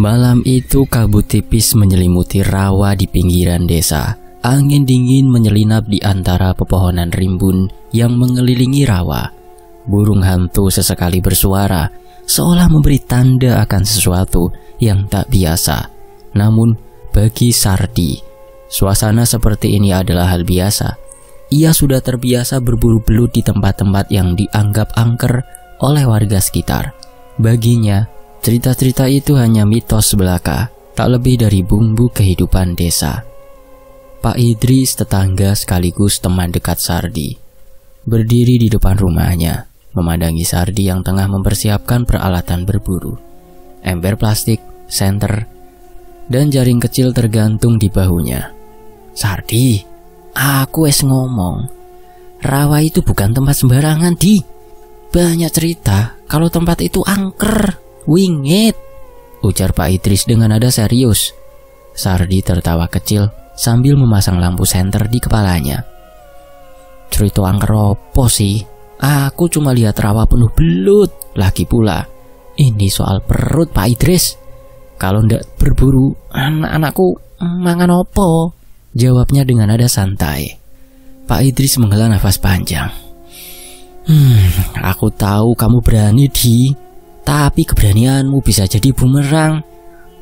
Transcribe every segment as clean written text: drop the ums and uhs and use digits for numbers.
Malam itu kabut tipis menyelimuti rawa di pinggiran desa. Angin dingin menyelinap di antara pepohonan rimbun yang mengelilingi rawa. Burung hantu sesekali bersuara, seolah memberi tanda akan sesuatu yang tak biasa. Namun bagi Sardi, suasana seperti ini adalah hal biasa. Ia sudah terbiasa berburu belut di tempat-tempat yang dianggap angker oleh warga sekitar. Baginya, cerita-cerita itu hanya mitos belaka, tak lebih dari bumbu kehidupan desa. Pak Idris, tetangga sekaligus teman dekat Sardi, berdiri di depan rumahnya, memandangi Sardi yang tengah mempersiapkan peralatan berburu. Ember plastik, senter, dan jaring kecil tergantung di bahunya. "Sardi, aku ngomong, rawa itu bukan tempat sembarangan, Di. Banyak cerita kalau tempat itu angker, wingit," ujar Pak Idris dengan nada serius. Sardi tertawa kecil sambil memasang lampu senter di kepalanya. "Cerita angker opo sih? Aku cuma lihat rawa penuh belut. Lagi pula, ini soal perut, Pak Idris. Kalau ndak berburu, anak-anakku mangan opo?" jawabnya dengan nada santai. Pak Idris menghela nafas panjang. Aku tahu kamu berani, Di. Tapi keberanianmu bisa jadi bumerang.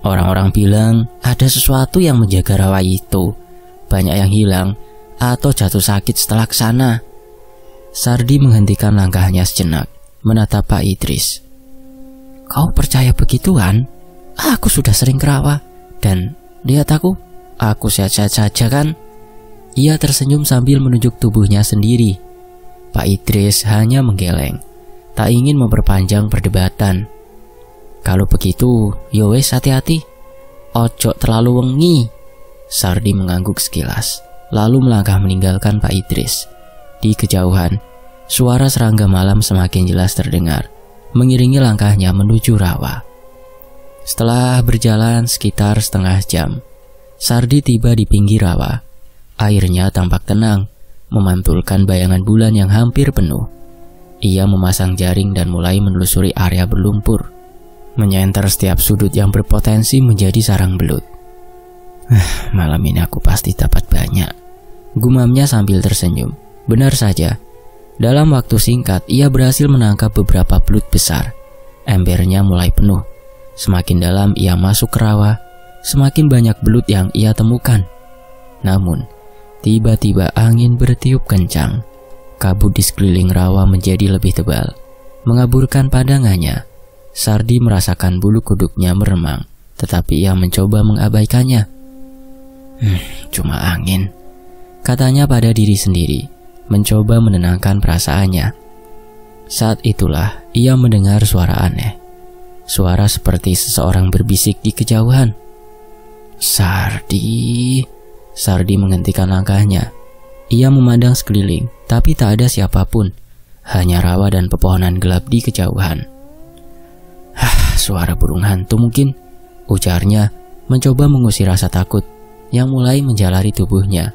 Orang-orang bilang ada sesuatu yang menjaga rawa itu. Banyak yang hilang atau jatuh sakit setelah ke sana." Sardi menghentikan langkahnya sejenak, menatap Pak Idris. "Kau percaya begituan? Aku sudah sering ke rawa, dan lihat aku sehat-sehat saja kan?" Ia tersenyum sambil menunjuk tubuhnya sendiri. Pak Idris hanya menggeleng, tak ingin memperpanjang perdebatan. "Kalau begitu, yowes hati-hati. Ojo terlalu wengi." Sardi mengangguk sekilas, lalu melangkah meninggalkan Pak Idris. Di kejauhan, suara serangga malam semakin jelas terdengar, mengiringi langkahnya menuju rawa. Setelah berjalan sekitar setengah jam, Sardi tiba di pinggir rawa. Airnya tampak tenang, memantulkan bayangan bulan yang hampir penuh. Ia memasang jaring dan mulai menelusuri area berlumpur, menyenter setiap sudut yang berpotensi menjadi sarang belut. Malam ini aku pasti dapat banyak," gumamnya sambil tersenyum. Benar saja, dalam waktu singkat ia berhasil menangkap beberapa belut besar. Embernya mulai penuh. Semakin dalam ia masuk ke rawa, semakin banyak belut yang ia temukan. Namun, tiba-tiba angin bertiup kencang. Kabut di sekeliling rawa menjadi lebih tebal, mengaburkan pandangannya. Sardi merasakan bulu kuduknya meremang, tetapi ia mencoba mengabaikannya. Cuma angin," katanya pada diri sendiri, mencoba menenangkan perasaannya. Saat itulah ia mendengar suara aneh. Suara seperti seseorang berbisik di kejauhan. "Sardi." Sardi menghentikan langkahnya. Ia memandang sekeliling, tapi tak ada siapapun. Hanya rawa dan pepohonan gelap di kejauhan. "Suara burung hantu mungkin," ujarnya, mencoba mengusir rasa takut yang mulai menjalari tubuhnya.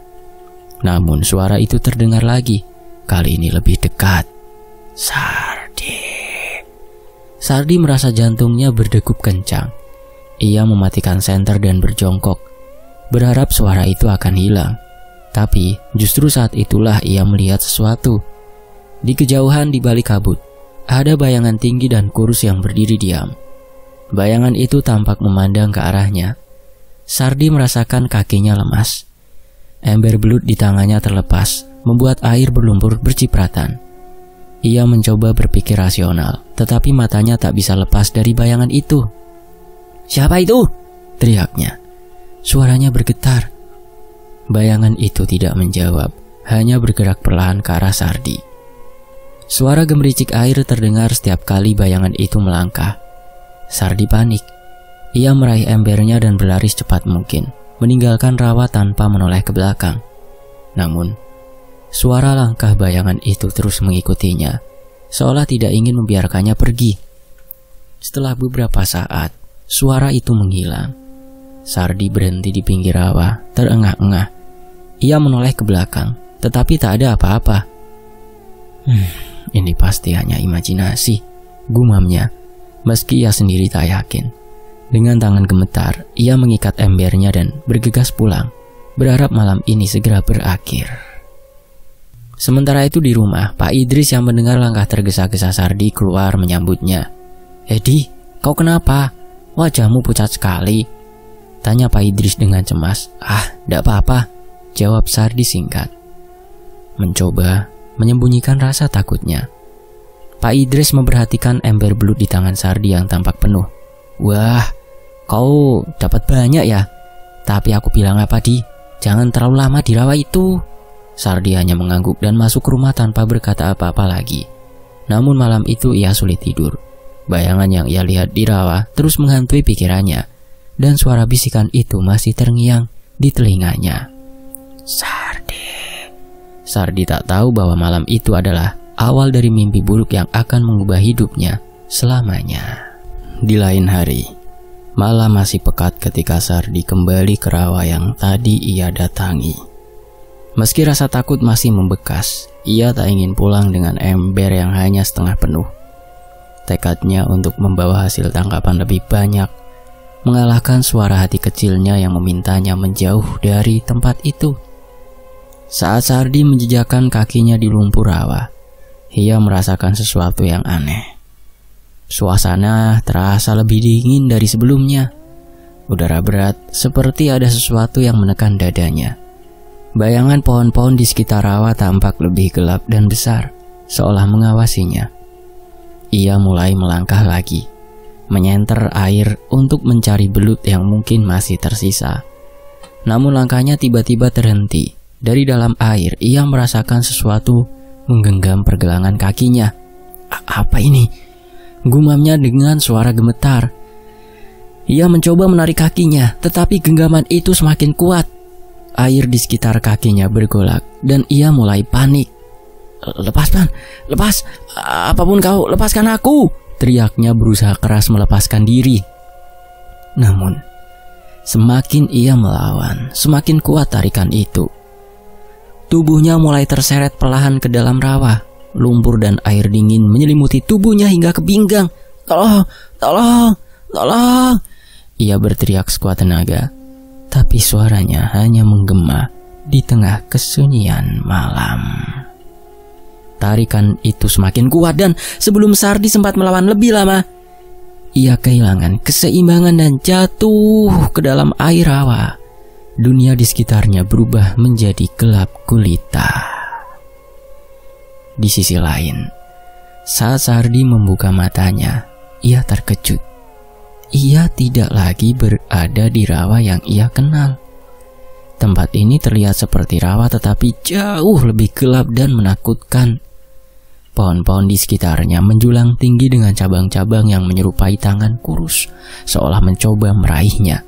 Namun suara itu terdengar lagi, kali ini lebih dekat. "Sardi." Sardi merasa jantungnya berdegup kencang. Ia mematikan senter dan berjongkok, berharap suara itu akan hilang. Tapi justru saat itulah ia melihat sesuatu. Di kejauhan di balik kabut, ada bayangan tinggi dan kurus yang berdiri diam. Bayangan itu tampak memandang ke arahnya. Sardi merasakan kakinya lemas. Ember belut di tangannya terlepas, membuat air berlumpur bercipratan. Ia mencoba berpikir rasional, tetapi matanya tak bisa lepas dari bayangan itu. "Siapa itu?" teriaknya. Suaranya bergetar. Bayangan itu tidak menjawab, hanya bergerak perlahan ke arah Sardi. Suara gemericik air terdengar setiap kali bayangan itu melangkah. Sardi panik. Ia meraih embernya dan berlari secepat mungkin, meninggalkan rawa tanpa menoleh ke belakang. Namun, suara langkah bayangan itu terus mengikutinya, seolah tidak ingin membiarkannya pergi. Setelah beberapa saat, suara itu menghilang. Sardi berhenti di pinggir rawa, terengah-engah. Ia menoleh ke belakang, tetapi tak ada apa-apa. Ini pasti hanya imajinasi, gumamnya, meski ia sendiri tak yakin. Dengan tangan gemetar, ia mengikat embernya dan bergegas pulang, berharap malam ini segera berakhir. Sementara itu di rumah, Pak Idris yang mendengar langkah tergesa-gesa Sardi keluar menyambutnya. "Edi, kau kenapa? Wajahmu pucat sekali," tanya Pak Idris dengan cemas. "Tidak apa-apa," jawab Sardi singkat. Mencoba menyembunyikan rasa takutnya. Pak Idris memperhatikan ember belut di tangan Sardi yang tampak penuh. "Wah, kau dapat banyak ya? Tapi aku bilang apa, Di? Jangan terlalu lama di rawa itu." Sardi hanya mengangguk dan masuk ke rumah tanpa berkata apa-apa lagi. Namun malam itu ia sulit tidur. Bayangan yang ia lihat di rawa terus menghantui pikirannya, dan suara bisikan itu masih terngiang di telinganya. Sardi tak tahu bahwa malam itu adalah awal dari mimpi buruk yang akan mengubah hidupnya selamanya. Di lain hari, malam masih pekat ketika Sardi kembali ke rawa yang tadi ia datangi. Meski rasa takut masih membekas, ia tak ingin pulang dengan ember yang hanya setengah penuh. Tekadnya untuk membawa hasil tangkapan lebih banyak mengalahkan suara hati kecilnya yang memintanya menjauh dari tempat itu. Saat Sardi menjejakkan kakinya di lumpur rawa, ia merasakan sesuatu yang aneh. Suasana terasa lebih dingin dari sebelumnya. Udara berat seperti ada sesuatu yang menekan dadanya. Bayangan pohon-pohon di sekitar rawa tampak lebih gelap dan besar, seolah mengawasinya. Ia mulai melangkah lagi, menyenter air untuk mencari belut yang mungkin masih tersisa. Namun langkahnya tiba-tiba terhenti. Dari dalam air, ia merasakan sesuatu menggenggam pergelangan kakinya. "Apa ini?" gumamnya dengan suara gemetar. Ia mencoba menarik kakinya, tetapi genggaman itu semakin kuat. Air di sekitar kakinya bergolak dan ia mulai panik. "Lepas, Pan, lepas, apapun kau, lepaskan aku!" teriaknya berusaha keras melepaskan diri. Namun, semakin ia melawan, semakin kuat tarikan itu. Tubuhnya mulai terseret perlahan ke dalam rawa. Lumpur dan air dingin menyelimuti tubuhnya hingga ke pinggang. "Tolong, tolong, tolong!" Ia berteriak sekuat tenaga, tapi suaranya hanya menggema di tengah kesunyian malam. Tarikan itu semakin kuat dan sebelum Sardi sempat melawan lebih lama, ia kehilangan keseimbangan dan jatuh ke dalam air rawa. Dunia di sekitarnya berubah menjadi gelap gulita. Di sisi lain, saat Sardi membuka matanya, ia terkejut. Ia tidak lagi berada di rawa yang ia kenal. Tempat ini terlihat seperti rawa tetapi jauh lebih gelap dan menakutkan. Pohon-pohon di sekitarnya menjulang tinggi dengan cabang-cabang yang menyerupai tangan kurus, seolah mencoba meraihnya.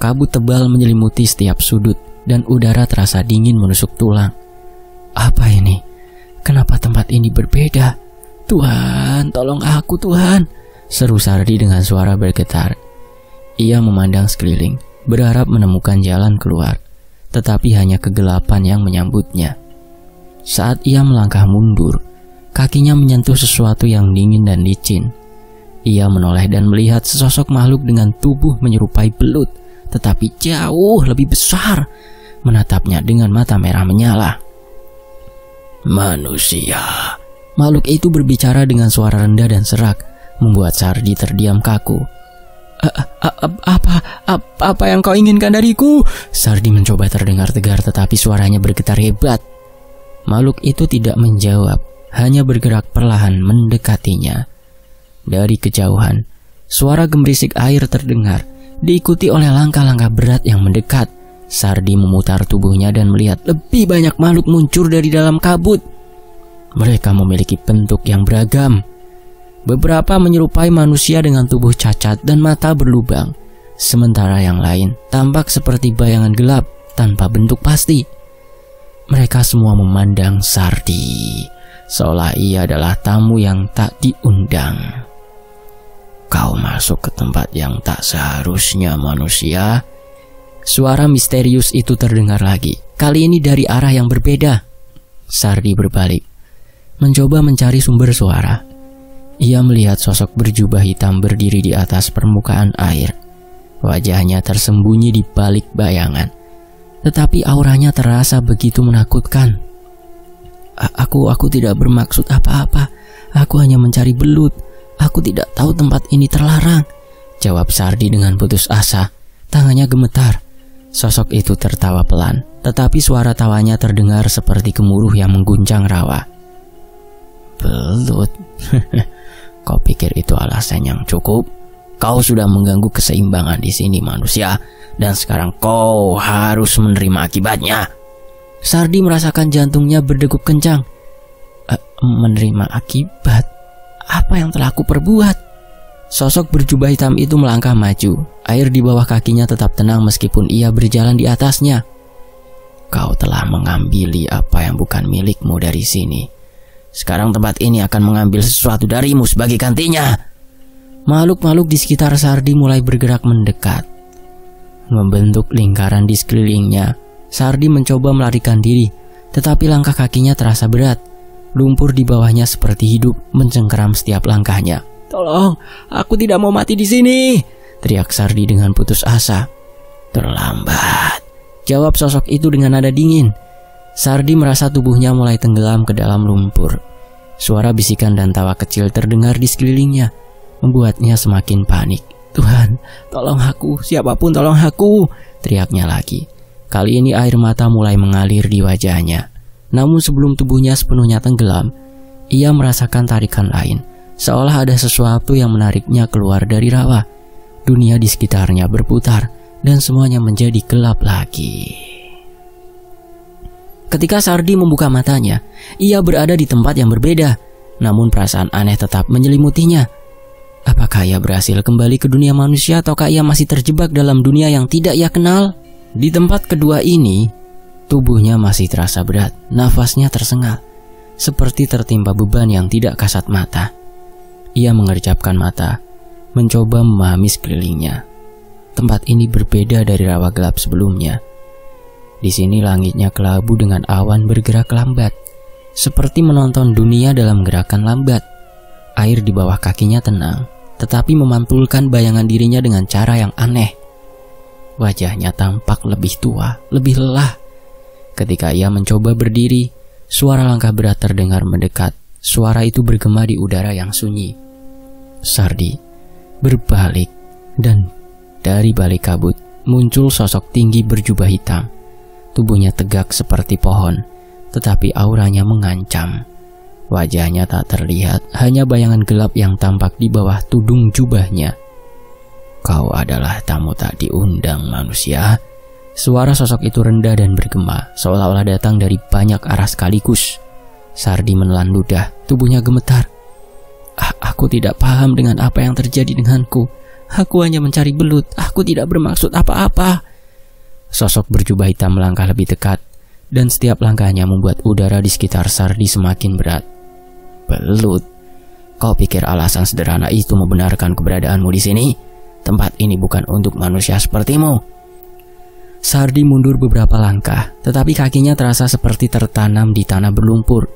Kabut tebal menyelimuti setiap sudut dan udara terasa dingin menusuk tulang. "Apa ini? Kenapa tempat ini berbeda? Tuhan, tolong aku, Tuhan!" seru Sardi dengan suara bergetar. Ia memandang sekeliling, berharap menemukan jalan keluar, tetapi hanya kegelapan yang menyambutnya. Saat ia melangkah mundur, kakinya menyentuh sesuatu yang dingin dan licin. Ia menoleh dan melihat sesosok makhluk dengan tubuh menyerupai belut, tetapi jauh lebih besar, menatapnya dengan mata merah menyala. "Manusia," makhluk itu berbicara dengan suara rendah dan serak, membuat Sardi terdiam kaku. Apa yang kau inginkan dariku?" Sardi mencoba terdengar tegar tetapi suaranya bergetar hebat. Makhluk itu tidak menjawab, hanya bergerak perlahan mendekatinya. Dari kejauhan, suara gemerisik air terdengar, diikuti oleh langkah-langkah berat yang mendekat. Sardi memutar tubuhnya dan melihat lebih banyak makhluk muncul dari dalam kabut. Mereka memiliki bentuk yang beragam. Beberapa menyerupai manusia dengan tubuh cacat dan mata berlubang, sementara yang lain tampak seperti bayangan gelap tanpa bentuk pasti. Mereka semua memandang Sardi, seolah ia adalah tamu yang tak diundang. "Kau masuk ke tempat yang tak seharusnya, manusia." Suara misterius itu terdengar lagi, kali ini dari arah yang berbeda. Sardi berbalik, mencoba mencari sumber suara. Ia melihat sosok berjubah hitam berdiri di atas permukaan air. Wajahnya tersembunyi di balik bayangan, tetapi auranya terasa begitu menakutkan. Aku tidak bermaksud apa-apa. Aku hanya mencari belut. Aku tidak tahu tempat ini terlarang, jawab Sardi dengan putus asa. Tangannya gemetar. Sosok itu tertawa pelan, tetapi suara tawanya terdengar seperti gemuruh yang mengguncang rawa. Belut? Kau pikir itu alasan yang cukup? Kau sudah mengganggu keseimbangan di sini manusia, dan sekarang kau harus menerima akibatnya. Sardi merasakan jantungnya berdegup kencang. Menerima akibat? Apa yang telah aku perbuat? Sosok berjubah hitam itu melangkah maju. Air di bawah kakinya tetap tenang meskipun ia berjalan di atasnya. Kau telah mengambil apa yang bukan milikmu dari sini. Sekarang tempat ini akan mengambil sesuatu darimu sebagai gantinya. Makhluk-makhluk di sekitar Sardi mulai bergerak mendekat, membentuk lingkaran di sekelilingnya. Sardi mencoba melarikan diri, tetapi langkah kakinya terasa berat. Lumpur di bawahnya seperti hidup mencengkeram setiap langkahnya. Tolong, aku tidak mau mati di sini, teriak Sardi dengan putus asa. Terlambat, jawab sosok itu dengan nada dingin. Sardi merasa tubuhnya mulai tenggelam ke dalam lumpur. Suara bisikan dan tawa kecil terdengar di sekelilingnya, membuatnya semakin panik. Tuhan, tolong aku, siapapun tolong aku, teriaknya lagi. Kali ini air mata mulai mengalir di wajahnya. Namun sebelum tubuhnya sepenuhnya tenggelam, ia merasakan tarikan lain, seolah ada sesuatu yang menariknya keluar dari rawa. Dunia di sekitarnya berputar dan semuanya menjadi gelap lagi. Ketika Sardi membuka matanya, ia berada di tempat yang berbeda, namun perasaan aneh tetap menyelimutinya. Apakah ia berhasil kembali ke dunia manusia ataukah ia masih terjebak dalam dunia yang tidak ia kenal? Di tempat kedua ini, tubuhnya masih terasa berat, nafasnya tersengal, seperti tertimpa beban yang tidak kasat mata. Ia mengerjapkan mata, mencoba memahami sekelilingnya. Tempat ini berbeda dari rawa gelap sebelumnya. Di sini langitnya kelabu dengan awan bergerak lambat, seperti menonton dunia dalam gerakan lambat. Air di bawah kakinya tenang, tetapi memantulkan bayangan dirinya dengan cara yang aneh. Wajahnya tampak lebih tua, lebih lelah. Ketika ia mencoba berdiri, suara langkah berat terdengar mendekat. Suara itu bergema di udara yang sunyi. Sardi berbalik, dan dari balik kabut muncul sosok tinggi berjubah hitam. Tubuhnya tegak seperti pohon, tetapi auranya mengancam. Wajahnya tak terlihat, hanya bayangan gelap yang tampak di bawah tudung jubahnya. Kau adalah tamu tak diundang manusia. Suara sosok itu rendah dan bergema, seolah-olah datang dari banyak arah sekaligus. Sardi menelan ludah, tubuhnya gemetar. Aku tidak paham dengan apa yang terjadi denganku. Aku hanya mencari belut, aku tidak bermaksud apa-apa. Sosok berjubah hitam melangkah lebih dekat, dan setiap langkahnya membuat udara di sekitar Sardi semakin berat. Belut? Kau pikir alasan sederhana itu membenarkan keberadaanmu di sini? Tempat ini bukan untuk manusia sepertimu. Sardi mundur beberapa langkah, tetapi kakinya terasa seperti tertanam di tanah berlumpur.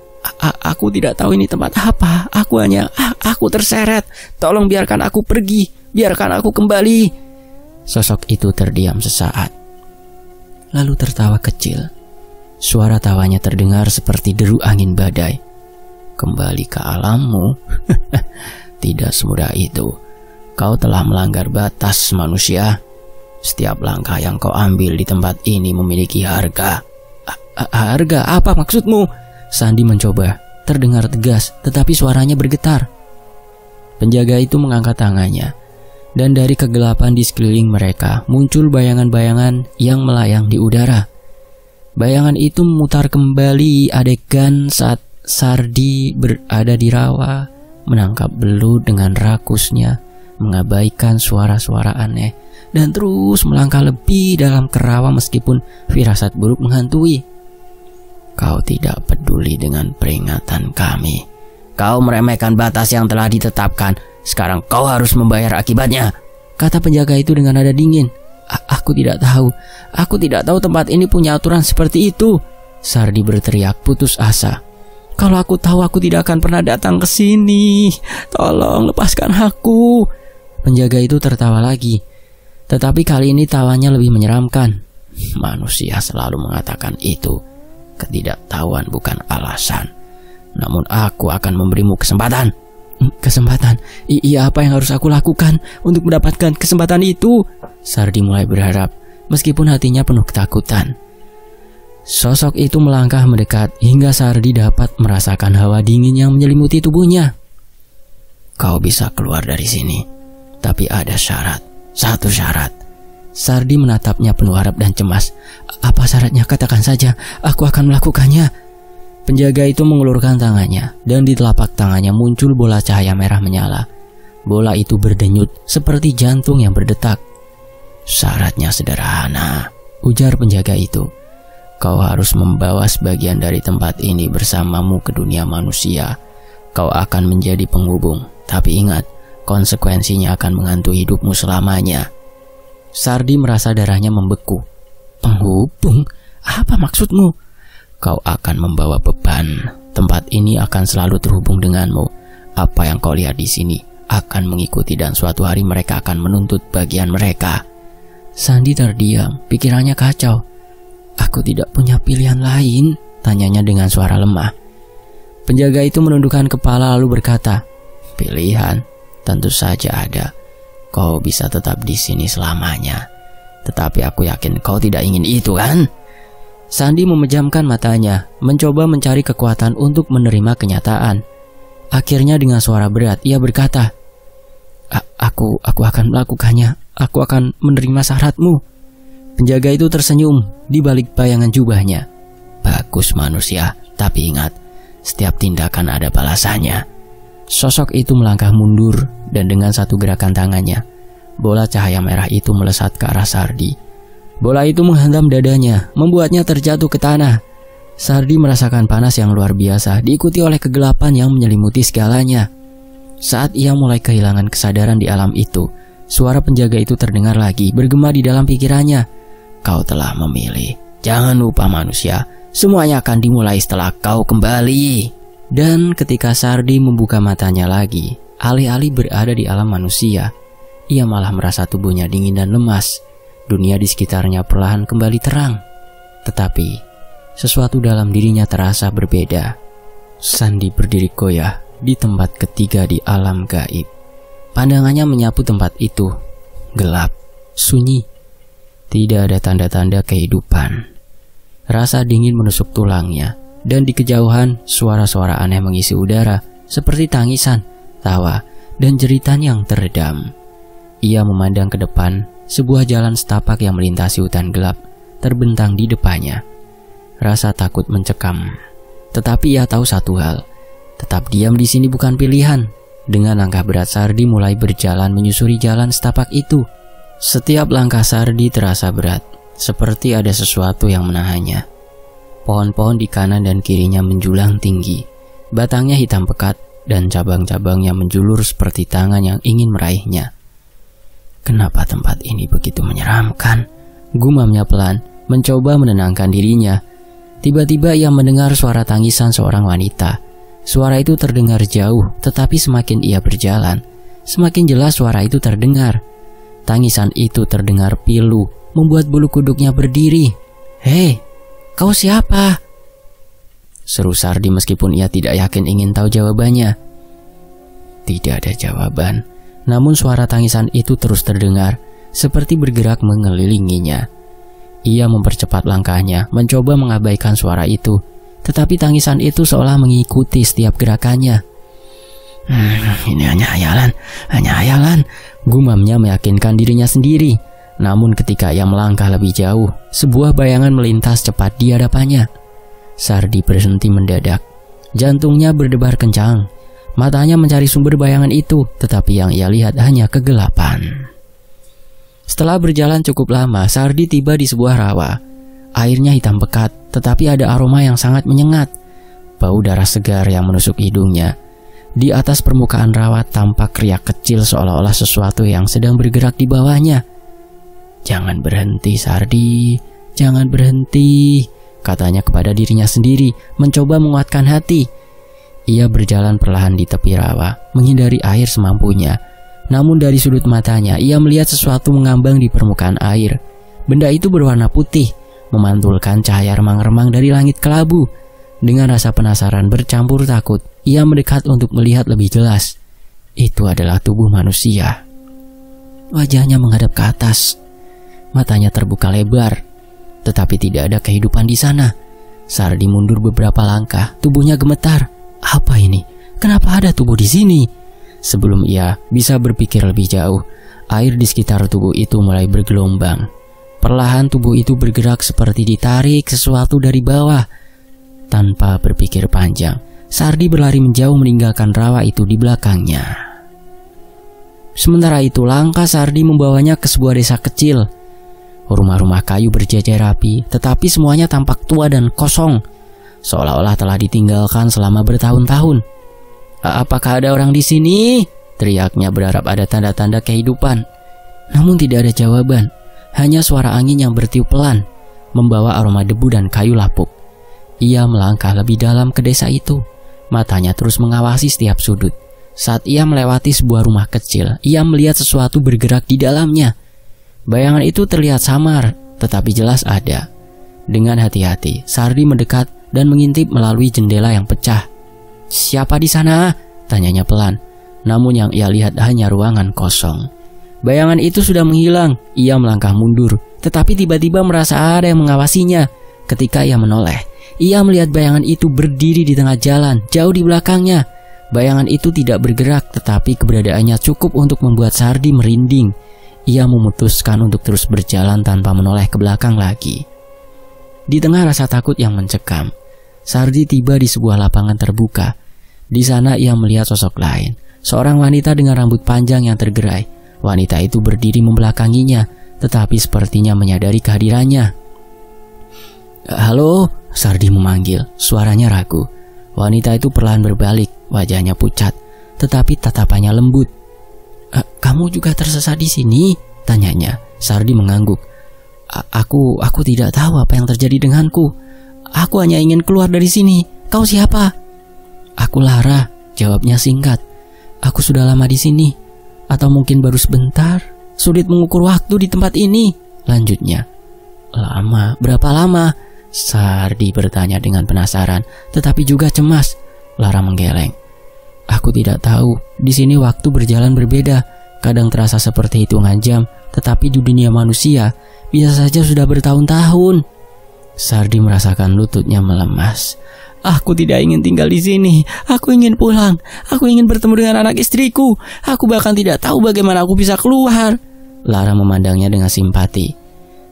Aku tidak tahu ini tempat apa. Aku terseret. Tolong biarkan aku pergi. Biarkan aku kembali. Sosok itu terdiam sesaat, lalu tertawa kecil. Suara tawanya terdengar seperti deru angin badai. Kembali ke alammu? Tidak semudah itu. Kau telah melanggar batas manusia. Setiap langkah yang kau ambil di tempat ini memiliki harga. Harga? Apa maksudmu? Sandi mencoba. Terdengar tegas, tetapi suaranya bergetar. Penjaga itu mengangkat tangannya, dan dari kegelapan di sekeliling mereka muncul bayangan-bayangan yang melayang di udara. Bayangan itu memutar kembali adegan saat Sardi berada di rawa, menangkap belut dengan rakusnya, mengabaikan suara-suara aneh, dan terus melangkah lebih dalam ke rawa meskipun firasat buruk menghantui. Kau tidak peduli dengan peringatan kami. Kau meremehkan batas yang telah ditetapkan. Sekarang kau harus membayar akibatnya, kata penjaga itu dengan nada dingin. Aku tidak tahu. Aku tidak tahu tempat ini punya aturan seperti itu. Sardi berteriak putus asa. Kalau aku tahu aku tidak akan pernah datang ke sini. Tolong lepaskan aku. Penjaga itu tertawa lagi. Tetapi kali ini tawanya lebih menyeramkan. Manusia selalu mengatakan itu. Ketidaktahuan bukan alasan. Namun aku akan memberimu kesempatan. Kesempatan? Iya, apa yang harus aku lakukan untuk mendapatkan kesempatan itu? Sardi mulai berharap, meskipun hatinya penuh ketakutan. Sosok itu melangkah mendekat hingga Sardi dapat merasakan hawa dingin yang menyelimuti tubuhnya. Kau bisa keluar dari sini, tapi ada syarat. Satu syarat. Sardi menatapnya penuh harap dan cemas. Apa syaratnya? Katakan saja, aku akan melakukannya. Penjaga itu mengulurkan tangannya, dan di telapak tangannya muncul bola cahaya merah menyala. Bola itu berdenyut seperti jantung yang berdetak. Syaratnya sederhana, ujar penjaga itu. Kau harus membawa sebagian dari tempat ini bersamamu ke dunia manusia. Kau akan menjadi penghubung, tapi ingat, konsekuensinya akan menghantui hidupmu selamanya. Sardi merasa darahnya membeku. Penghubung? Apa maksudmu? Kau akan membawa beban. Tempat ini akan selalu terhubung denganmu. Apa yang kau lihat di sini akan mengikuti dan suatu hari mereka akan menuntut bagian mereka. Sandi terdiam, pikirannya kacau. Aku tidak punya pilihan lain, tanyanya dengan suara lemah. Penjaga itu menundukkan kepala lalu berkata, pilihan? Tentu saja ada. Kau bisa tetap di sini selamanya. Tetapi aku yakin kau tidak ingin itu, kan? Sandi memejamkan matanya, mencoba mencari kekuatan untuk menerima kenyataan. Akhirnya dengan suara berat ia berkata, Aku akan melakukannya. Aku akan menerima syaratmu. Penjaga itu tersenyum di balik bayangan jubahnya. Bagus manusia, tapi ingat, setiap tindakan ada balasannya. Sosok itu melangkah mundur dan dengan satu gerakan tangannya, bola cahaya merah itu melesat ke arah Sardi. Bola itu menghantam dadanya, membuatnya terjatuh ke tanah. Sardi merasakan panas yang luar biasa, diikuti oleh kegelapan yang menyelimuti segalanya. Saat ia mulai kehilangan kesadaran di alam itu, suara penjaga itu terdengar lagi, bergema di dalam pikirannya. Kau telah memilih. Jangan lupa manusia, semuanya akan dimulai setelah kau kembali. Dan ketika Sardi membuka matanya lagi, alih-alih berada di alam manusia, ia malah merasa tubuhnya dingin dan lemas. Dunia di sekitarnya perlahan kembali terang. Tetapi, sesuatu dalam dirinya terasa berbeda. Sandi berdiri goyah di tempat ketiga di alam gaib. Pandangannya menyapu tempat itu. Gelap, sunyi. Tidak ada tanda-tanda kehidupan. Rasa dingin menusuk tulangnya. Dan di kejauhan, suara-suara aneh mengisi udara, seperti tangisan, tawa, dan jeritan yang teredam. Ia memandang ke depan, sebuah jalan setapak yang melintasi hutan gelap, terbentang di depannya. Rasa takut mencekam. Tetapi ia tahu satu hal, tetap diam di sini bukan pilihan. Dengan langkah berat Sardi mulai berjalan menyusuri jalan setapak itu. Setiap langkah Sardi terasa berat, seperti ada sesuatu yang menahannya. Pohon-pohon di kanan dan kirinya menjulang tinggi. Batangnya hitam pekat dan cabang-cabangnya menjulur seperti tangan yang ingin meraihnya. Kenapa tempat ini begitu menyeramkan? Gumamnya pelan, mencoba menenangkan dirinya. Tiba-tiba ia mendengar suara tangisan seorang wanita. Suara itu terdengar jauh, tetapi semakin ia berjalan, semakin jelas suara itu terdengar. Tangisan itu terdengar pilu, membuat bulu kuduknya berdiri. Hei, kau siapa? Seru Sardi meskipun ia tidak yakin ingin tahu jawabannya. Tidak ada jawaban, namun suara tangisan itu terus terdengar, seperti bergerak mengelilinginya. Ia mempercepat langkahnya, mencoba mengabaikan suara itu, tetapi tangisan itu seolah mengikuti setiap gerakannya. Ini hanya hayalan, gumamnya meyakinkan dirinya sendiri. Namun ketika ia melangkah lebih jauh, sebuah bayangan melintas cepat di hadapannya. Sardi berhenti mendadak. Jantungnya berdebar kencang. Matanya mencari sumber bayangan itu, tetapi yang ia lihat hanya kegelapan. Setelah berjalan cukup lama, Sardi tiba di sebuah rawa. Airnya hitam pekat, tetapi ada aroma yang sangat menyengat. Bau darah segar yang menusuk hidungnya. Di atas permukaan rawa tampak riak kecil seolah-olah sesuatu yang sedang bergerak di bawahnya. Jangan berhenti, Sardi, jangan berhenti, katanya kepada dirinya sendiri, mencoba menguatkan hati. Ia berjalan perlahan di tepi rawa, menghindari air semampunya. Namun dari sudut matanya, ia melihat sesuatu mengambang di permukaan air. Benda itu berwarna putih, memantulkan cahaya remang-remang dari langit kelabu. Dengan rasa penasaran bercampur takut, ia mendekat untuk melihat lebih jelas. Itu adalah tubuh manusia. Wajahnya menghadap ke atas. Matanya terbuka lebar, tetapi tidak ada kehidupan di sana. Sardi mundur beberapa langkah, tubuhnya gemetar. Apa ini? Kenapa ada tubuh di sini? Sebelum ia bisa berpikir lebih jauh, air di sekitar tubuh itu mulai bergelombang. Perlahan tubuh itu bergerak seperti ditarik sesuatu dari bawah. Tanpa berpikir panjang, Sardi berlari menjauh meninggalkan rawa itu di belakangnya. Sementara itu langkah Sardi membawanya ke sebuah desa kecil. Rumah-rumah kayu berjajar rapi, tetapi semuanya tampak tua dan kosong, seolah-olah telah ditinggalkan selama bertahun-tahun. Apakah ada orang di sini? Teriaknya berharap ada tanda-tanda kehidupan. Namun tidak ada jawaban, hanya suara angin yang bertiup pelan, membawa aroma debu dan kayu lapuk. Ia melangkah lebih dalam ke desa itu, matanya terus mengawasi setiap sudut. Saat ia melewati sebuah rumah kecil, ia melihat sesuatu bergerak di dalamnya. Bayangan itu terlihat samar, tetapi jelas ada. Dengan hati-hati, Sardi mendekat dan mengintip melalui jendela yang pecah. "Siapa di sana?" tanyanya pelan. Namun yang ia lihat hanya ruangan kosong. Bayangan itu sudah menghilang. Ia melangkah mundur, tetapi tiba-tiba merasa ada yang mengawasinya. Ketika ia menoleh, ia melihat bayangan itu berdiri di tengah jalan, jauh di belakangnya. Bayangan itu tidak bergerak, tetapi keberadaannya cukup untuk membuat Sardi merinding. Ia memutuskan untuk terus berjalan tanpa menoleh ke belakang lagi. Di tengah rasa takut yang mencekam, Sardi tiba di sebuah lapangan terbuka. Di sana ia melihat sosok lain, seorang wanita dengan rambut panjang yang tergerai. Wanita itu berdiri membelakanginya, tetapi sepertinya menyadari kehadirannya. "Halo," Sardi memanggil, suaranya ragu. Wanita itu perlahan berbalik, wajahnya pucat, tetapi tatapannya lembut. "Kamu juga tersesat di sini?" tanyanya. Sardi mengangguk. Aku tidak tahu apa yang terjadi denganku. Aku hanya ingin keluar dari sini. Kau siapa?" "Aku Lara," jawabnya singkat. "Aku sudah lama di sini. Atau mungkin baru sebentar. Sulit mengukur waktu di tempat ini," lanjutnya. "Lama? Berapa lama?" Sardi bertanya dengan penasaran, tetapi juga cemas. Lara menggeleng. "Aku tidak tahu. Di sini waktu berjalan berbeda. Kadang terasa seperti hitungan jam, tetapi di dunia manusia bisa saja sudah bertahun-tahun." Sardi merasakan lututnya melemas. "Aku tidak ingin tinggal di sini. Aku ingin pulang. Aku ingin bertemu dengan anak istriku. Aku bahkan tidak tahu bagaimana aku bisa keluar." Lara memandangnya dengan simpati.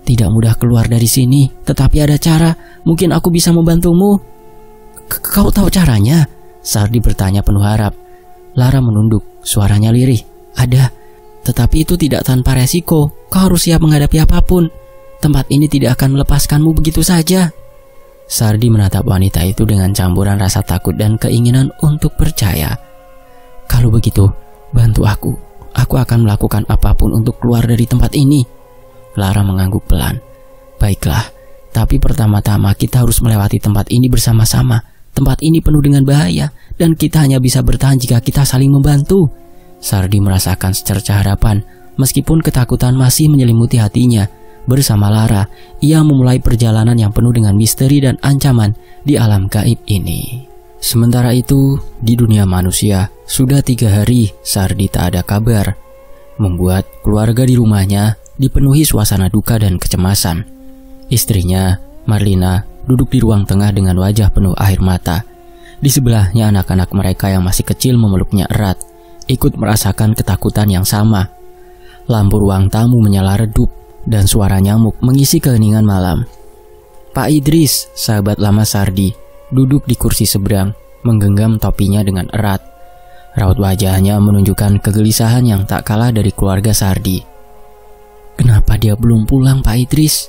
"Tidak mudah keluar dari sini, tetapi ada cara. Mungkin aku bisa membantumu." "Kau tahu caranya?" Sardi bertanya penuh harap. Lara menunduk, suaranya lirih. "Ada, tetapi itu tidak tanpa resiko. Kau harus siap menghadapi apapun. Tempat ini tidak akan melepaskanmu begitu saja." Sardi menatap wanita itu dengan campuran rasa takut dan keinginan untuk percaya. "Kalau begitu, bantu aku. Aku akan melakukan apapun untuk keluar dari tempat ini." Lara mengangguk pelan. "Baiklah, tapi pertama-tama kita harus melewati tempat ini bersama-sama. Tempat ini penuh dengan bahaya, dan kita hanya bisa bertahan jika kita saling membantu." Sardi merasakan secerca harapan, meskipun ketakutan masih menyelimuti hatinya. Bersama Lara, ia memulai perjalanan yang penuh dengan misteri dan ancaman di alam gaib ini. Sementara itu, di dunia manusia, sudah 3 hari Sardi tak ada kabar, membuat keluarga di rumahnya dipenuhi suasana duka dan kecemasan. Istrinya, Marlina, duduk di ruang tengah dengan wajah penuh air mata. Di sebelahnya anak-anak mereka yang masih kecil memeluknya erat, ikut merasakan ketakutan yang sama. Lampu ruang tamu menyala redup dan suara nyamuk mengisi keheningan malam. Pak Idris, sahabat lama Sardi, duduk di kursi seberang, menggenggam topinya dengan erat. Raut wajahnya menunjukkan kegelisahan yang tak kalah dari keluarga Sardi. "Kenapa dia belum pulang, Pak Idris?"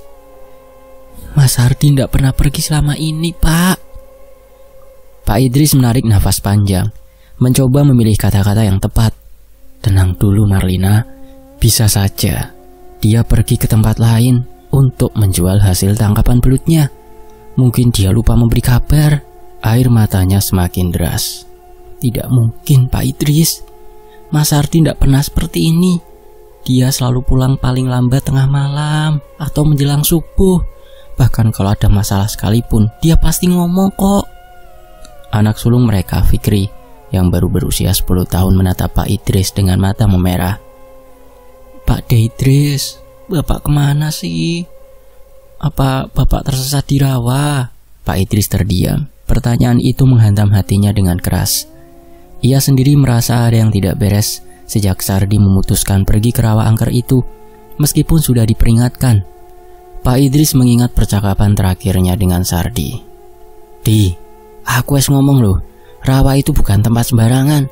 "Mas Sardi tidak pernah pergi selama ini, Pak." Pak Idris menarik nafas panjang, mencoba memilih kata-kata yang tepat. "Tenang dulu, Marlina. Bisa saja dia pergi ke tempat lain untuk menjual hasil tangkapan belutnya. Mungkin dia lupa memberi kabar." Air matanya semakin deras. Tidak mungkin Pak Idris. Mas Sardi tidak pernah seperti ini. Dia selalu pulang paling lambat tengah malam atau menjelang subuh. Bahkan kalau ada masalah sekalipun, dia pasti ngomong kok. Anak sulung mereka, Fikri, yang baru berusia 10 tahun menatap Pak Idris dengan mata memerah. Pak Idris, Bapak kemana sih? Apa Bapak tersesat di rawa? Pak Idris terdiam. Pertanyaan itu menghantam hatinya dengan keras. Ia sendiri merasa ada yang tidak beres sejak Sardi memutuskan pergi ke rawa angker itu, meskipun sudah diperingatkan. Pak Idris mengingat percakapan terakhirnya dengan Sardi. Di, aku es ngomong loh, rawa itu bukan tempat sembarangan.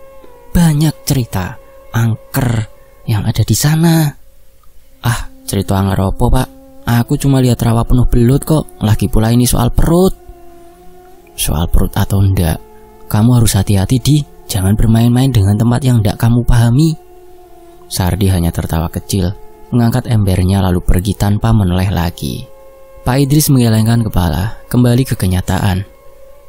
Banyak cerita angker yang ada di sana. Ah, cerita angker apa Pak? Aku cuma lihat rawa penuh belut kok. Lagi pula ini soal perut. Soal perut atau enggak, kamu harus hati-hati Di. Jangan bermain-main dengan tempat yang enggak kamu pahami. Sardi hanya tertawa kecil, mengangkat embernya lalu pergi tanpa menoleh lagi. Pak Idris menggelengkan kepala, kembali ke kenyataan.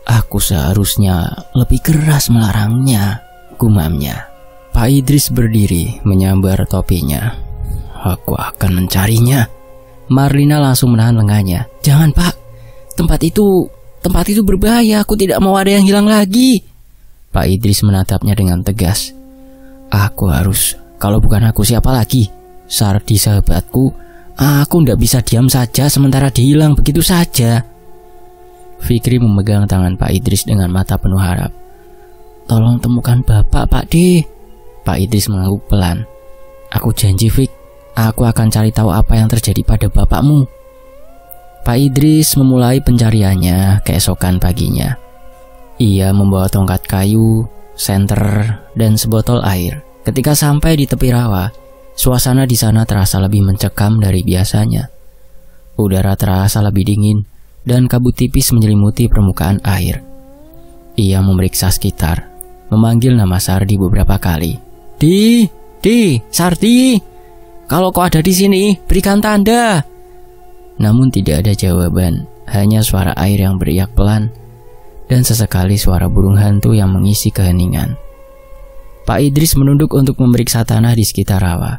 Aku seharusnya lebih keras melarangnya, gumamnya. Pak Idris berdiri, menyambar topinya. Aku akan mencarinya. Marlina langsung menahan lengannya. Jangan Pak, tempat itu berbahaya. Aku tidak mau ada yang hilang lagi. Pak Idris menatapnya dengan tegas. Kalau bukan aku siapa lagi? Sardi sahabatku. Aku tidak bisa diam saja sementara dia hilang begitu saja. Fikri memegang tangan Pak Idris dengan mata penuh harap. Tolong temukan Bapak Pak D. Pak Idris mengangguk pelan. Aku janji Fik, aku akan cari tahu apa yang terjadi pada bapakmu. Pak Idris memulai pencariannya keesokan paginya. Ia membawa tongkat kayu, senter, dan sebotol air. Ketika sampai di tepi rawa, suasana di sana terasa lebih mencekam dari biasanya. Udara terasa lebih dingin, dan kabut tipis menyelimuti permukaan air. Ia memeriksa sekitar, memanggil nama Sardi beberapa kali. Di, Sardi, kalau kau ada di sini, berikan tanda. Namun tidak ada jawaban, hanya suara air yang beriak pelan, dan sesekali suara burung hantu yang mengisi keheningan. Pak Idris menunduk untuk memeriksa tanah di sekitar rawa,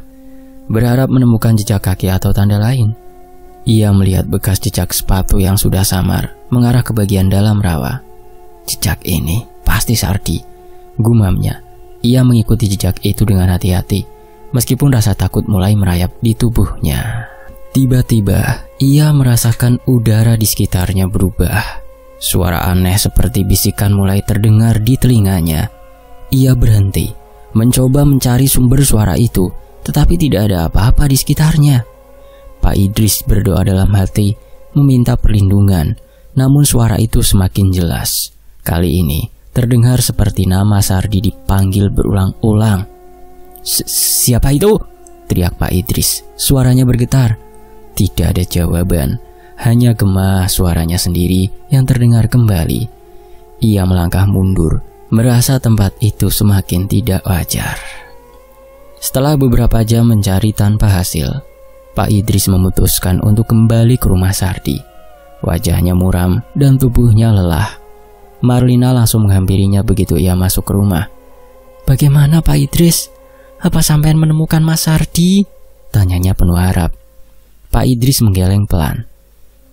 berharap menemukan jejak kaki atau tanda lain. Ia melihat bekas jejak sepatu yang sudah samar mengarah ke bagian dalam rawa. Jejak ini pasti Sardi, gumamnya. Ia mengikuti jejak itu dengan hati-hati, meskipun rasa takut mulai merayap di tubuhnya. Tiba-tiba, ia merasakan udara di sekitarnya berubah. Suara aneh seperti bisikan mulai terdengar di telinganya. Ia berhenti, mencoba mencari sumber suara itu, tetapi tidak ada apa-apa di sekitarnya. Pak Idris berdoa dalam hati, meminta perlindungan, namun suara itu semakin jelas. Kali ini, terdengar seperti nama Sardi dipanggil berulang-ulang. Siapa itu? Teriak Pak Idris, suaranya bergetar. Tidak ada jawaban. Hanya gema suaranya sendiri yang terdengar kembali. Ia melangkah mundur, merasa tempat itu semakin tidak wajar. Setelah beberapa jam mencari tanpa hasil, Pak Idris memutuskan untuk kembali ke rumah Sardi. Wajahnya muram dan tubuhnya lelah. Marlina langsung menghampirinya begitu ia masuk ke rumah. Bagaimana Pak Idris? Apa sampean menemukan Mas Sardi? Tanyanya penuh harap. Pak Idris menggeleng pelan.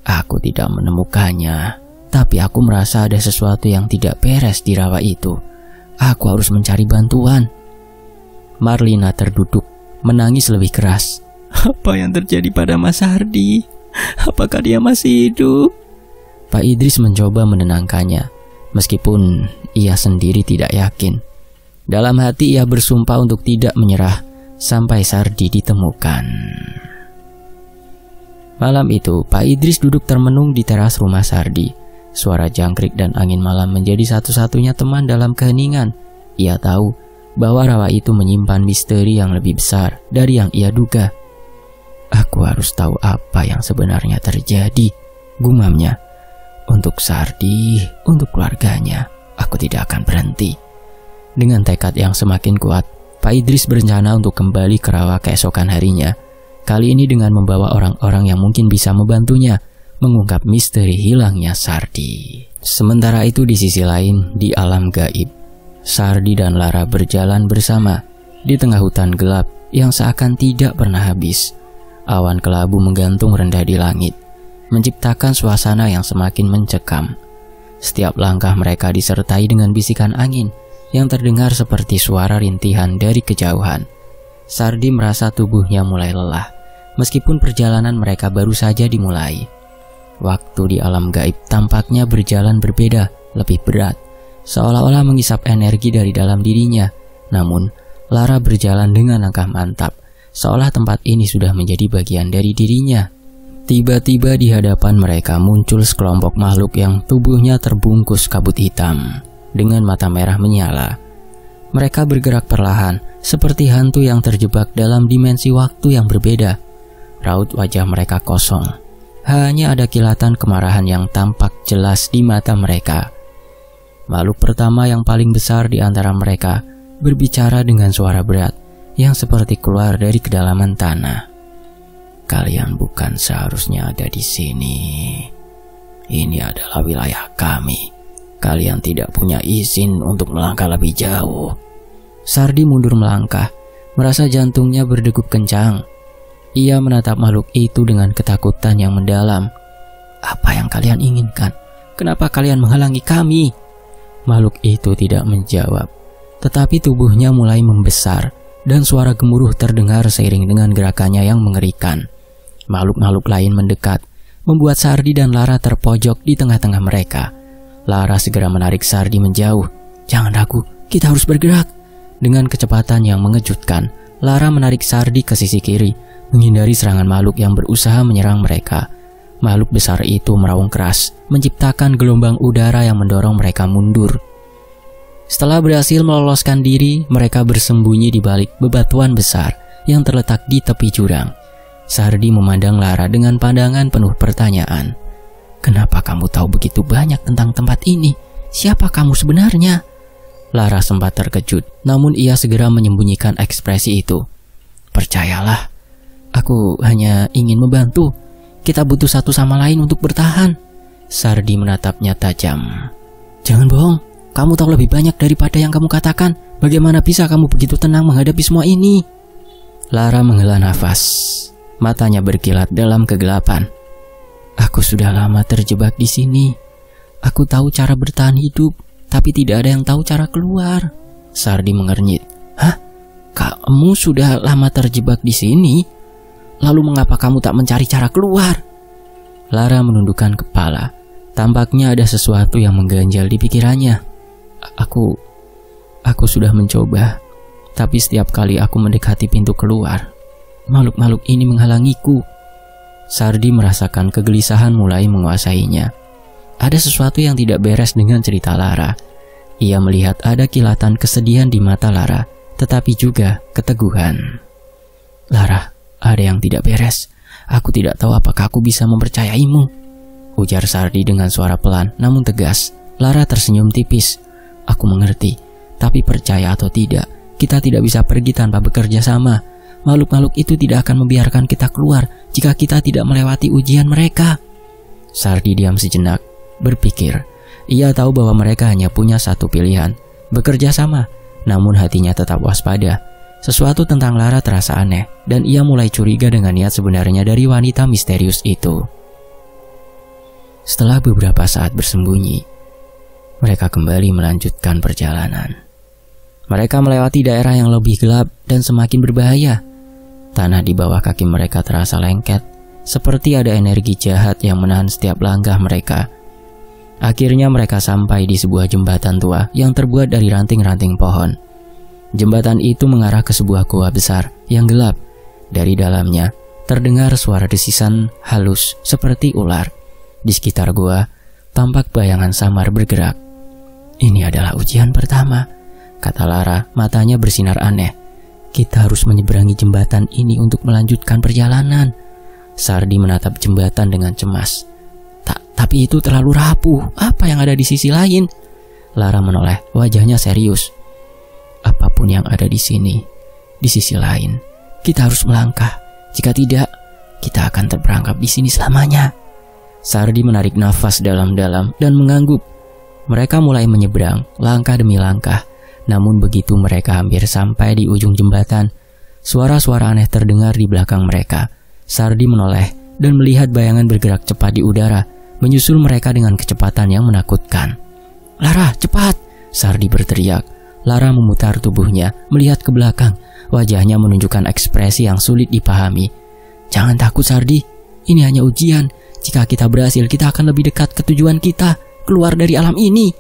Aku tidak menemukannya, tapi aku merasa ada sesuatu yang tidak beres di rawa itu. Aku harus mencari bantuan. Marlina terduduk, menangis lebih keras. Apa yang terjadi pada Mas Sardi? Apakah dia masih hidup? Pak Idris mencoba menenangkannya, meskipun ia sendiri tidak yakin. Dalam hati ia bersumpah untuk tidak menyerah sampai Sardi ditemukan. Malam itu, Pak Idris duduk termenung di teras rumah Sardi. Suara jangkrik dan angin malam menjadi satu-satunya teman dalam keheningan. Ia tahu bahwa rawa itu menyimpan misteri yang lebih besar dari yang ia duga. Aku harus tahu apa yang sebenarnya terjadi, gumamnya. Untuk Sardi, untuk keluarganya, aku tidak akan berhenti. Dengan tekad yang semakin kuat, Pak Idris berencana untuk kembali ke rawa keesokan harinya. Kali ini dengan membawa orang-orang yang mungkin bisa membantunya mengungkap misteri hilangnya Sardi. Sementara itu di sisi lain, di alam gaib, Sardi dan Lara berjalan bersama di tengah hutan gelap yang seakan tidak pernah habis. Awan kelabu menggantung rendah di langit, menciptakan suasana yang semakin mencekam. Setiap langkah mereka disertai dengan bisikan angin yang terdengar seperti suara rintihan dari kejauhan. Sardi merasa tubuhnya mulai lelah, meskipun perjalanan mereka baru saja dimulai. Waktu di alam gaib tampaknya berjalan berbeda, lebih berat, seolah-olah mengisap energi dari dalam dirinya. Namun, Lara berjalan dengan langkah mantap, seolah tempat ini sudah menjadi bagian dari dirinya. Tiba-tiba di hadapan mereka muncul sekelompok makhluk yang tubuhnya terbungkus kabut hitam, dengan mata merah menyala. Mereka bergerak perlahan, seperti hantu yang terjebak dalam dimensi waktu yang berbeda. Raut wajah mereka kosong. Hanya ada kilatan kemarahan yang tampak jelas di mata mereka. Makhluk pertama yang paling besar di antara mereka berbicara dengan suara berat yang seperti keluar dari kedalaman tanah. Kalian bukan seharusnya ada di sini. Ini adalah wilayah kami. Kalian tidak punya izin untuk melangkah lebih jauh. Sardi mundur melangkah, merasa jantungnya berdegup kencang. Ia menatap makhluk itu dengan ketakutan yang mendalam. Apa yang kalian inginkan? Kenapa kalian menghalangi kami? Makhluk itu tidak menjawab, tetapi tubuhnya mulai membesar dan suara gemuruh terdengar seiring dengan gerakannya yang mengerikan. Makhluk-makhluk lain mendekat, membuat Sardi dan Lara terpojok di tengah-tengah mereka. Lara segera menarik Sardi menjauh. Jangan ragu, kita harus bergerak. Dengan kecepatan yang mengejutkan, Lara menarik Sardi ke sisi kiri, menghindari serangan makhluk yang berusaha menyerang mereka. Makhluk besar itu meraung keras, menciptakan gelombang udara yang mendorong mereka mundur. Setelah berhasil meloloskan diri, mereka bersembunyi di balik bebatuan besar yang terletak di tepi jurang. Sardi memandang Lara dengan pandangan penuh pertanyaan. Kenapa kamu tahu begitu banyak tentang tempat ini? Siapa kamu sebenarnya? Lara sempat terkejut, namun ia segera menyembunyikan ekspresi itu. Percayalah, aku hanya ingin membantu. Kita butuh satu sama lain untuk bertahan. Sardi menatapnya tajam. Jangan bohong, kamu tahu lebih banyak daripada yang kamu katakan. Bagaimana bisa kamu begitu tenang menghadapi semua ini? Lara menghela nafas. Matanya berkilat dalam kegelapan. Aku sudah lama terjebak di sini. Aku tahu cara bertahan hidup, tapi tidak ada yang tahu cara keluar. Sardi mengernyit. Hah? Kamu sudah lama terjebak di sini? Lalu mengapa kamu tak mencari cara keluar? Lara menundukkan kepala. Tampaknya ada sesuatu yang mengganjal di pikirannya. Aku sudah mencoba, tapi setiap kali aku mendekati pintu keluar, makhluk-makhluk ini menghalangiku. Sardi merasakan kegelisahan mulai menguasainya. Ada sesuatu yang tidak beres dengan cerita Lara. Ia melihat ada kilatan kesedihan di mata Lara, tetapi juga keteguhan. Lara, ada yang tidak beres. Aku tidak tahu apakah aku bisa mempercayaimu, ujar Sardi dengan suara pelan namun tegas. Lara tersenyum tipis. Aku mengerti, tapi percaya atau tidak, kita tidak bisa pergi tanpa bekerja sama. Makhluk-makhluk itu tidak akan membiarkan kita keluar jika kita tidak melewati ujian mereka. Sardi diam sejenak, berpikir. Ia tahu bahwa mereka hanya punya satu pilihan, bekerja sama. Namun hatinya tetap waspada. Sesuatu tentang Lara terasa aneh, dan ia mulai curiga dengan niat sebenarnya dari wanita misterius itu. Setelah beberapa saat bersembunyi, mereka kembali melanjutkan perjalanan. Mereka melewati daerah yang lebih gelap dan semakin berbahaya. Tanah di bawah kaki mereka terasa lengket, seperti ada energi jahat yang menahan setiap langkah mereka. Akhirnya mereka sampai di sebuah jembatan tua yang terbuat dari ranting-ranting pohon. Jembatan itu mengarah ke sebuah gua besar yang gelap. Dari dalamnya terdengar suara desisan halus seperti ular. Di sekitar gua tampak bayangan samar bergerak. Ini adalah ujian pertama, kata Lara, matanya bersinar aneh. Kita harus menyeberangi jembatan ini untuk melanjutkan perjalanan. Sardi menatap jembatan dengan cemas. Tapi itu terlalu rapuh. Apa yang ada di sisi lain? Lara menoleh, wajahnya serius. Apapun yang ada di sini, di sisi lain, kita harus melangkah. Jika tidak, kita akan terperangkap di sini selamanya. Sardi menarik nafas dalam-dalam dan mengangguk. Mereka mulai menyeberang, langkah demi langkah. Namun begitu mereka hampir sampai di ujung jembatan, suara-suara aneh terdengar di belakang mereka. Sardi menoleh dan melihat bayangan bergerak cepat di udara, menyusul mereka dengan kecepatan yang menakutkan. "Lara, cepat!" Sardi berteriak. Lara memutar tubuhnya, melihat ke belakang. Wajahnya menunjukkan ekspresi yang sulit dipahami. "Jangan takut, Sardi. Ini hanya ujian. Jika kita berhasil, kita akan lebih dekat ke tujuan kita, keluar dari alam ini."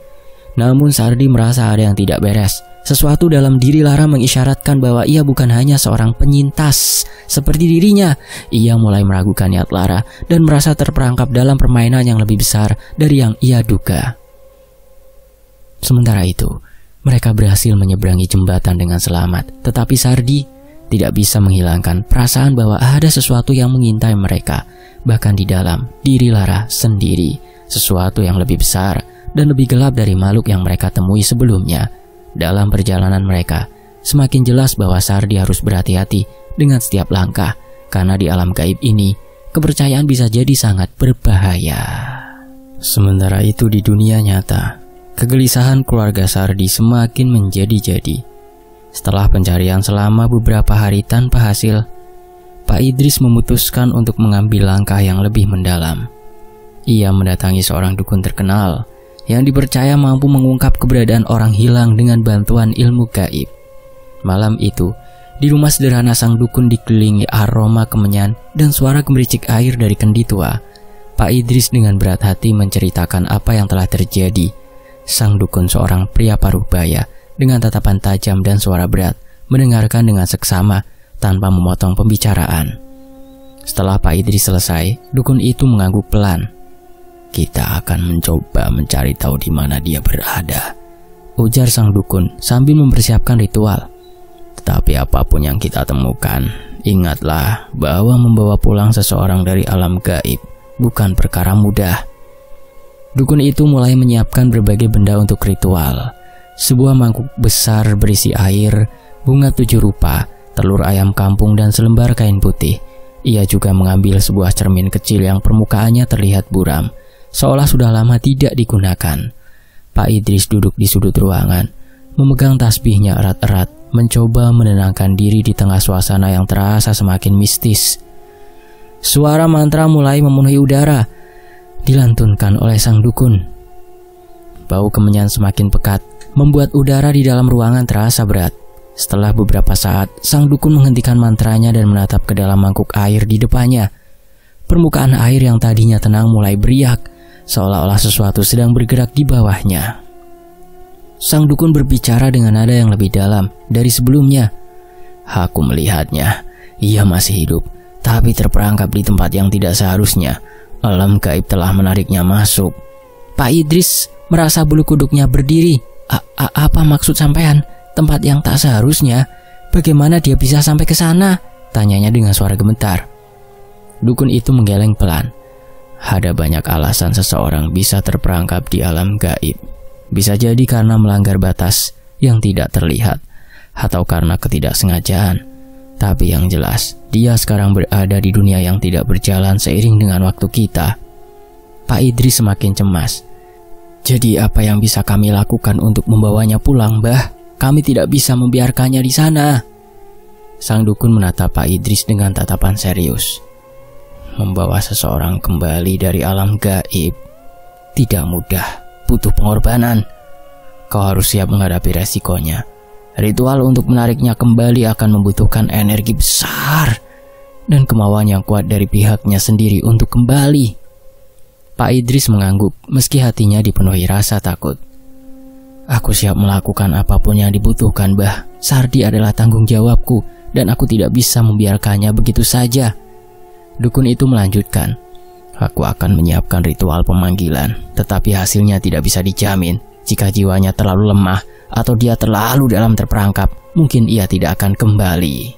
Namun Sardi merasa ada yang tidak beres. Sesuatu dalam diri Lara mengisyaratkan bahwa ia bukan hanya seorang penyintas seperti dirinya. Ia mulai meragukan niat Lara dan merasa terperangkap dalam permainan yang lebih besar dari yang ia duga. Sementara itu, mereka berhasil menyeberangi jembatan dengan selamat. Tetapi Sardi tidak bisa menghilangkan perasaan bahwa ada sesuatu yang mengintai mereka. Bahkan di dalam diri Lara sendiri, sesuatu yang lebih besar dan lebih gelap dari makhluk yang mereka temui sebelumnya. Dalam perjalanan mereka, semakin jelas bahwa Sardi harus berhati-hati dengan setiap langkah, karena di alam gaib ini, kepercayaan bisa jadi sangat berbahaya. Sementara itu di dunia nyata, kegelisahan keluarga Sardi semakin menjadi-jadi. Setelah pencarian selama beberapa hari tanpa hasil, Pak Idris memutuskan untuk mengambil langkah yang lebih mendalam. Ia mendatangi seorang dukun terkenal yang dipercaya mampu mengungkap keberadaan orang hilang dengan bantuan ilmu gaib. Malam itu, di rumah sederhana sang dukun dikelilingi aroma kemenyan dan suara gemericik air dari kendi tua. Pak Idris dengan berat hati menceritakan apa yang telah terjadi. Sang dukun, seorang pria paruh baya dengan tatapan tajam dan suara berat, mendengarkan dengan seksama tanpa memotong pembicaraan. Setelah Pak Idris selesai, dukun itu mengangguk pelan. "Kita akan mencoba mencari tahu di mana dia berada," ujar sang dukun sambil mempersiapkan ritual. "Tetapi apapun yang kita temukan, ingatlah bahwa membawa pulang seseorang dari alam gaib bukan perkara mudah." Dukun itu mulai menyiapkan berbagai benda untuk ritual. Sebuah mangkuk besar berisi air, bunga 7 rupa, telur ayam kampung, dan selembar kain putih. Ia juga mengambil sebuah cermin kecil yang permukaannya terlihat buram, seolah sudah lama tidak digunakan. Pak Idris duduk di sudut ruangan, memegang tasbihnya erat-erat, mencoba menenangkan diri di tengah suasana yang terasa semakin mistis. Suara mantra mulai memenuhi udara, dilantunkan oleh sang dukun. Bau kemenyan semakin pekat, membuat udara di dalam ruangan terasa berat. Setelah beberapa saat, sang dukun menghentikan mantranya dan menatap ke dalam mangkuk air di depannya. Permukaan air yang tadinya tenang mulai beriak, seolah-olah sesuatu sedang bergerak di bawahnya. Sang dukun berbicara dengan nada yang lebih dalam dari sebelumnya. "Aku melihatnya, ia masih hidup, tapi terperangkap di tempat yang tidak seharusnya. Alam gaib telah menariknya masuk." Pak Idris merasa bulu kuduknya berdiri. Apa maksud sampean? Tempat yang tak seharusnya? Bagaimana dia bisa sampai ke sana?" tanyanya dengan suara gemetar. Dukun itu menggeleng pelan. "Ada banyak alasan seseorang bisa terperangkap di alam gaib. Bisa jadi karena melanggar batas yang tidak terlihat, atau karena ketidaksengajaan. Tapi yang jelas, dia sekarang berada di dunia yang tidak berjalan seiring dengan waktu kita." Pak Idris semakin cemas. "Jadi apa yang bisa kami lakukan untuk membawanya pulang, Mbah? Kami tidak bisa membiarkannya di sana." Sang dukun menatap Pak Idris dengan tatapan serius. "Membawa seseorang kembali dari alam gaib tidak mudah, butuh pengorbanan. Kau harus siap menghadapi resikonya. Ritual untuk menariknya kembali akan membutuhkan energi besar dan kemauan yang kuat dari pihaknya sendiri untuk kembali." Pak Idris mengangguk meski hatinya dipenuhi rasa takut. "Aku siap melakukan apapun yang dibutuhkan, Mbah. Sardi adalah tanggung jawabku dan aku tidak bisa membiarkannya begitu saja." Dukun itu melanjutkan, "Aku akan menyiapkan ritual pemanggilan, tetapi hasilnya tidak bisa dijamin. Jika jiwanya terlalu lemah atau dia terlalu dalam terperangkap, mungkin ia tidak akan kembali."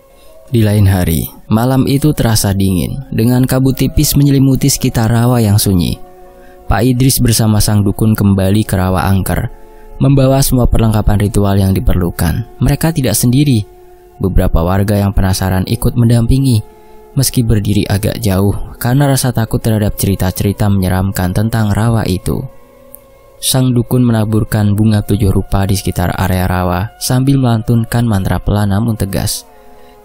Di lain hari, malam itu terasa dingin, dengan kabut tipis menyelimuti sekitar rawa yang sunyi. Pak Idris bersama sang dukun kembali ke rawa angker, membawa semua perlengkapan ritual yang diperlukan. Mereka tidak sendiri. Beberapa warga yang penasaran ikut mendampingi, meski berdiri agak jauh karena rasa takut terhadap cerita-cerita menyeramkan tentang rawa itu. Sang dukun menaburkan bunga 7 rupa di sekitar area rawa sambil melantunkan mantra pelan namun tegas.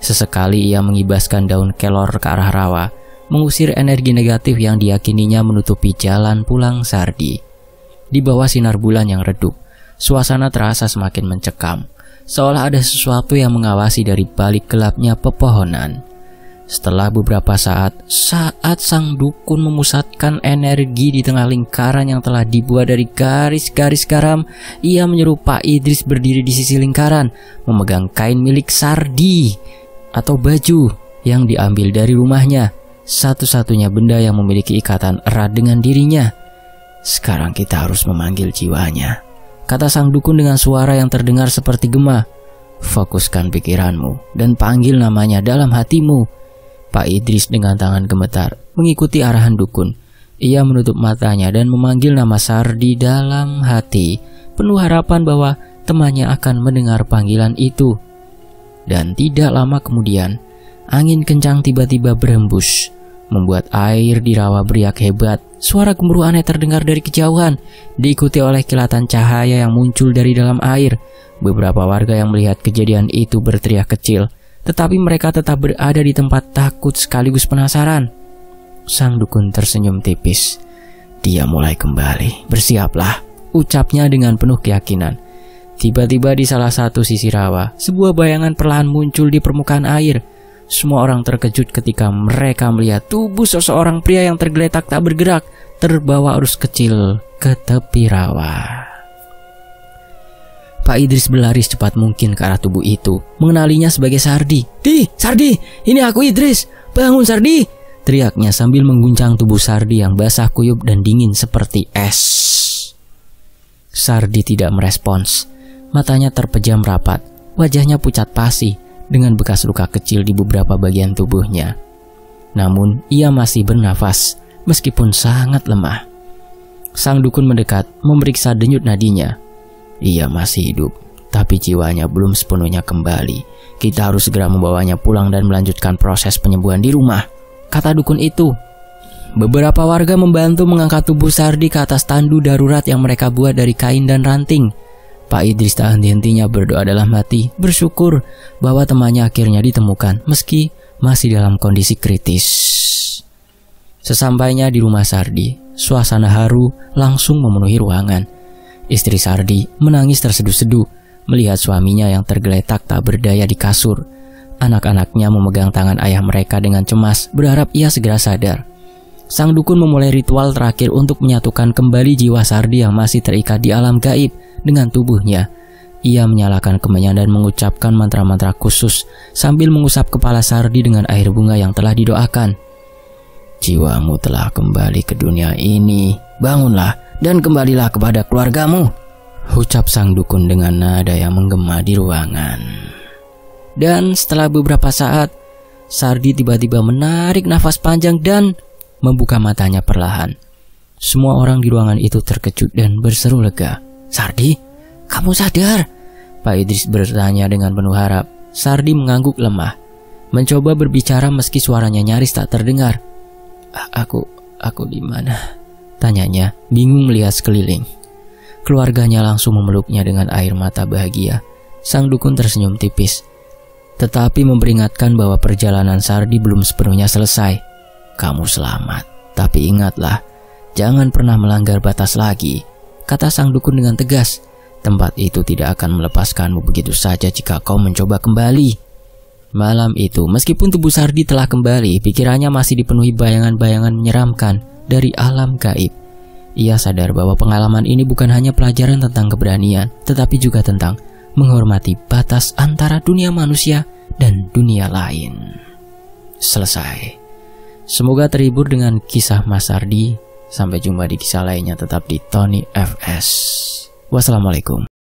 Sesekali ia mengibaskan daun kelor ke arah rawa, mengusir energi negatif yang diyakininya menutupi jalan pulang Sardi. Di bawah sinar bulan yang redup, suasana terasa semakin mencekam, seolah ada sesuatu yang mengawasi dari balik gelapnya pepohonan. Setelah beberapa saat sang dukun memusatkan energi di tengah lingkaran yang telah dibuat dari garis-garis garam, ia menyuruh Pak Idris berdiri di sisi lingkaran, memegang kain milik Sardi atau baju yang diambil dari rumahnya, satu-satunya benda yang memiliki ikatan erat dengan dirinya. Sekarang kita harus memanggil jiwanya, kata sang dukun dengan suara yang terdengar seperti gema. Fokuskan pikiranmu dan panggil namanya dalam hatimu. Pak Idris dengan tangan gemetar mengikuti arahan dukun. Ia menutup matanya dan memanggil nama Sardi dalam hati, penuh harapan bahwa temannya akan mendengar panggilan itu. Dan tidak lama kemudian, angin kencang tiba-tiba berhembus, membuat air di rawa beriak hebat. Suara gemuruh aneh terdengar dari kejauhan, diikuti oleh kilatan cahaya yang muncul dari dalam air. Beberapa warga yang melihat kejadian itu berteriak kecil, tetapi mereka tetap berada di tempat takut sekaligus penasaran. Sang dukun tersenyum tipis. Dia mulai kembali. Bersiaplah, ucapnya dengan penuh keyakinan. Tiba-tiba di salah satu sisi rawa, sebuah bayangan perlahan muncul di permukaan air. Semua orang terkejut ketika mereka melihat tubuh seseorang pria yang tergeletak tak bergerak, terbawa arus kecil ke tepi rawa. Pak Idris berlari secepat mungkin ke arah tubuh itu, mengenalinya sebagai Sardi. Sardi, ini aku Idris. Bangun Sardi!" teriaknya sambil mengguncang tubuh Sardi yang basah kuyup dan dingin seperti es. Sardi tidak merespons. Matanya terpejam rapat, wajahnya pucat pasi dengan bekas luka kecil di beberapa bagian tubuhnya. Namun ia masih bernafas meskipun sangat lemah. Sang dukun mendekat, memeriksa denyut nadinya. Ia masih hidup, tapi jiwanya belum sepenuhnya kembali. Kita harus segera membawanya pulang dan melanjutkan proses penyembuhan di rumah, kata dukun itu. Beberapa warga membantu mengangkat tubuh Sardi ke atas tandu darurat yang mereka buat dari kain dan ranting. Pak Idris tak henti-hentinya berdoa dalam hati, bersyukur bahwa temannya akhirnya ditemukan meski masih dalam kondisi kritis. Sesampainya di rumah Sardi, suasana haru langsung memenuhi ruangan. Istri Sardi menangis terseduh-seduh melihat suaminya yang tergeletak tak berdaya di kasur. Anak-anaknya memegang tangan ayah mereka dengan cemas, berharap ia segera sadar. Sang dukun memulai ritual terakhir untuk menyatukan kembali jiwa Sardi yang masih terikat di alam gaib dengan tubuhnya. Ia menyalakan kemenyan dan mengucapkan mantra-mantra khusus sambil mengusap kepala Sardi dengan air bunga yang telah didoakan. Jiwamu telah kembali ke dunia ini. Bangunlah dan kembalilah kepada keluargamu, ucap sang dukun dengan nada yang menggema di ruangan. Dan setelah beberapa saat, Sardi tiba-tiba menarik nafas panjang dan membuka matanya perlahan. Semua orang di ruangan itu terkejut dan berseru lega. Sardi, kamu sadar? Pak Idris bertanya dengan penuh harap. Sardi mengangguk lemah, mencoba berbicara meski suaranya nyaris tak terdengar. Aku di mana? Tanyanya, bingung melihat sekeliling. Keluarganya langsung memeluknya dengan air mata bahagia. Sang dukun tersenyum tipis, tetapi memperingatkan bahwa perjalanan Sardi belum sepenuhnya selesai. Kamu selamat, tapi ingatlah, jangan pernah melanggar batas lagi, kata sang dukun dengan tegas. Tempat itu tidak akan melepaskanmu begitu saja jika kau mencoba kembali. Malam itu, meskipun tubuh Sardi telah kembali, pikirannya masih dipenuhi bayangan-bayangan menyeramkan dari alam gaib. Ia sadar bahwa pengalaman ini bukan hanya pelajaran tentang keberanian, tetapi juga tentang menghormati batas antara dunia manusia dan dunia lain. Selesai. Semoga terhibur dengan kisah Mas Sardi. Sampai jumpa di kisah lainnya, tetap di Tony FS. Wassalamualaikum.